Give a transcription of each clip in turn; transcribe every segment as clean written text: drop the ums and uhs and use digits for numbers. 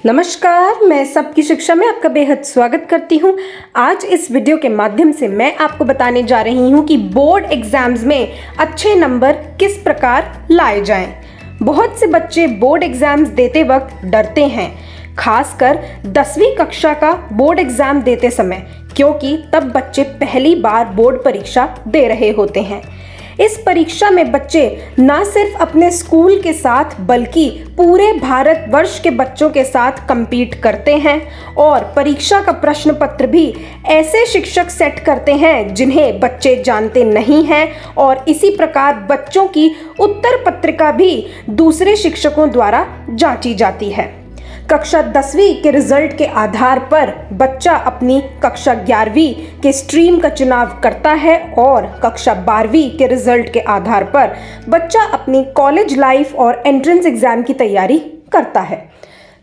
नमस्कार, मैं सबकी शिक्षा में आपका बेहद स्वागत करती हूँ। आज इस वीडियो के माध्यम से मैं आपको बताने जा रही हूँ कि बोर्ड एग्जाम्स में अच्छे नंबर किस प्रकार लाए जाएं। बहुत से बच्चे बोर्ड एग्जाम्स देते वक्त डरते हैं, खासकर 10वीं कक्षा का बोर्ड एग्जाम देते समय, क्योंकि तब बच्चे पहली बार बोर्ड परीक्षा दे रहे होते हैं। इस परीक्षा में बच्चे न सिर्फ अपने स्कूल के साथ बल्कि पूरे भारतवर्ष के बच्चों के साथ compete करते हैं और परीक्षा का प्रश्न पत्र भी ऐसे शिक्षक सेट करते हैं जिन्हें बच्चे जानते नहीं हैं और इसी प्रकार बच्चों की उत्तर पत्रिका भी दूसरे शिक्षकों द्वारा जांची जाती है। कक्षा 10वीं के रिजल्ट के आधार पर बच्चा अपनी कक्षा 11वीं के स्ट्रीम का चुनाव करता है और कक्षा 12वीं के रिजल्ट के आधार पर बच्चा अपनी कॉलेज लाइफ और एंट्रेंस एग्जाम की तैयारी करता है।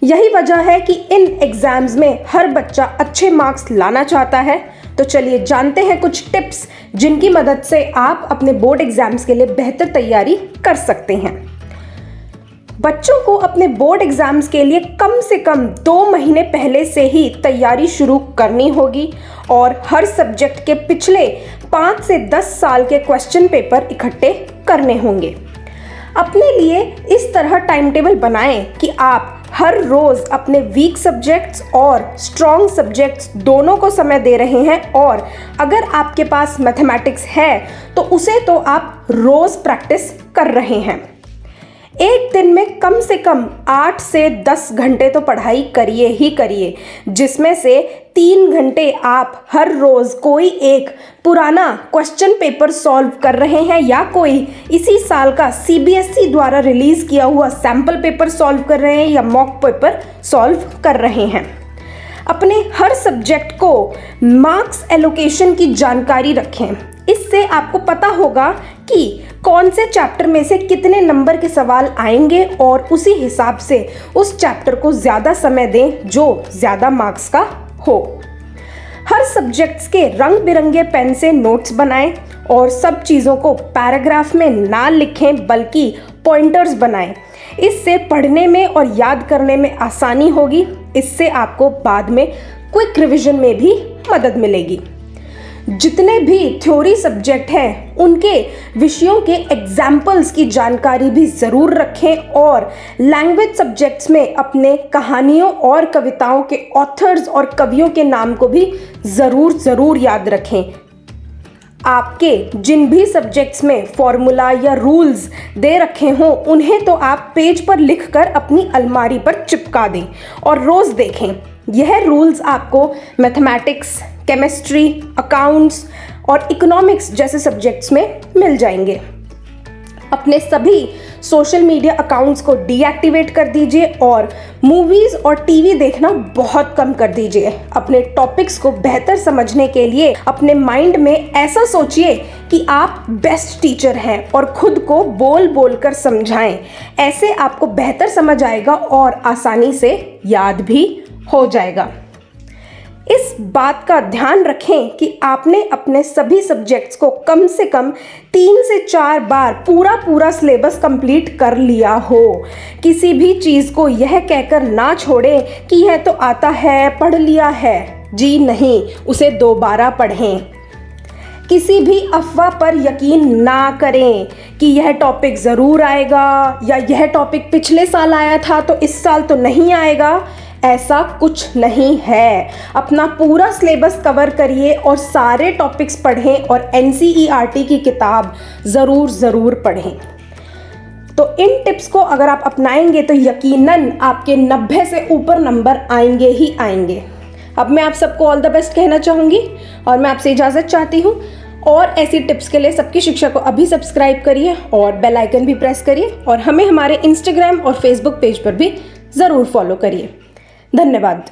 यही वजह है कि इन एग्जाम्स में हर बच्चा अच्छे मार्क्स लाना चाहता है। तो चलिए जानते हैं कुछ टिप्स जिनकी मदद से आप अपने बोर्ड एग्जाम्स के लिए बेहतर तैयारी कर सकते हैं। बच्चों को अपने बोर्ड एग्जाम्स के लिए कम से कम 2 महीने पहले से ही तैयारी शुरू करनी होगी और हर सब्जेक्ट के पिछले 5 से 10 साल के क्वेश्चन पेपर इकट्ठे करने होंगे। अपने लिए इस तरह टाइम टेबल बनाएं कि आप हर रोज़ अपने वीक सब्जेक्ट्स और स्ट्रॉन्ग सब्जेक्ट्स दोनों को समय दे रहे हैं और अगर आपके पास मैथमेटिक्स है तो उसे तो आप रोज़ प्रैक्टिस कर रहे हैं। एक दिन में कम से कम 8 से 10 घंटे तो पढ़ाई करिए ही करिए, जिसमें से 3 घंटे आप हर रोज़ कोई एक पुराना क्वेश्चन पेपर सॉल्व कर रहे हैं या कोई इसी साल का सीबीएसई द्वारा रिलीज़ किया हुआ सैम्पल पेपर सॉल्व कर रहे हैं या मॉक पेपर सॉल्व कर रहे हैं। अपने हर सब्जेक्ट को मार्क्स एलोकेशन की जानकारी रखें। इससे आपको पता होगा कि कौन से चैप्टर में से कितने नंबर के सवाल आएंगे और उसी हिसाब से उस चैप्टर को ज़्यादा समय दें जो ज़्यादा मार्क्स का हो। हर सब्जेक्ट्स के रंग बिरंगे पेन से नोट्स बनाएं और सब चीज़ों को पैराग्राफ में ना लिखें बल्कि पॉइंटर्स बनाएं। इससे पढ़ने में और याद करने में आसानी होगी। इससे आपको बाद में क्विक रिवीजन में भी मदद मिलेगी। जितने भी थ्योरी सब्जेक्ट हैं उनके विषयों के एग्जाम्पल्स की जानकारी भी ज़रूर रखें और लैंग्वेज सब्जेक्ट्स में अपने कहानियों और कविताओं के ऑथर्स और कवियों के नाम को भी ज़रूर याद रखें। आपके जिन भी सब्जेक्ट्स में फॉर्मूला या रूल्स दे रखे हों उन्हें तो आप पेज पर लिखकर अपनी अलमारी पर चिपका दें और रोज़ देखें। यह रूल्स आपको मैथमेटिक्स, केमिस्ट्री, अकाउंट्स और इकोनॉमिक्स जैसे सब्जेक्ट्स में मिल जाएंगे। अपने सभी सोशल मीडिया अकाउंट्स को डीएक्टिवेट कर दीजिए और मूवीज़ और टीवी देखना बहुत कम कर दीजिए। अपने टॉपिक्स को बेहतर समझने के लिए अपने माइंड में ऐसा सोचिए कि आप बेस्ट टीचर हैं और खुद को बोल कर समझाएं। ऐसे आपको बेहतर समझ आएगा और आसानी से याद भी हो जाएगा। इस बात का ध्यान रखें कि आपने अपने सभी सब्जेक्ट्स को कम से कम 3 से 4 बार पूरा सिलेबस कंप्लीट कर लिया हो। किसी भी चीज़ को यह कहकर ना छोड़ें कि यह तो आता है, पढ़ लिया है। जी नहीं, उसे दोबारा पढ़ें। किसी भी अफवाह पर यकीन ना करें कि यह टॉपिक ज़रूर आएगा या यह टॉपिक पिछले साल आया था तो इस साल तो नहीं आएगा। ऐसा कुछ नहीं है। अपना पूरा सिलेबस कवर करिए और सारे टॉपिक्स पढ़ें और एनसीईआरटी की किताब ज़रूर पढ़ें। तो इन टिप्स को अगर आप अपनाएंगे तो यकीनन आपके 90 से ऊपर नंबर आएंगे ही आएंगे। अब मैं आप सबको ऑल द बेस्ट कहना चाहूँगी और मैं आपसे इजाज़त चाहती हूँ। और ऐसी टिप्स के लिए सबकी शिक्षा को अभी सब्सक्राइब करिए और बेल आइकन भी प्रेस करिए और हमें हमारे इंस्टाग्राम और फेसबुक पेज पर भी ज़रूर फॉलो करिए। धन्यवाद।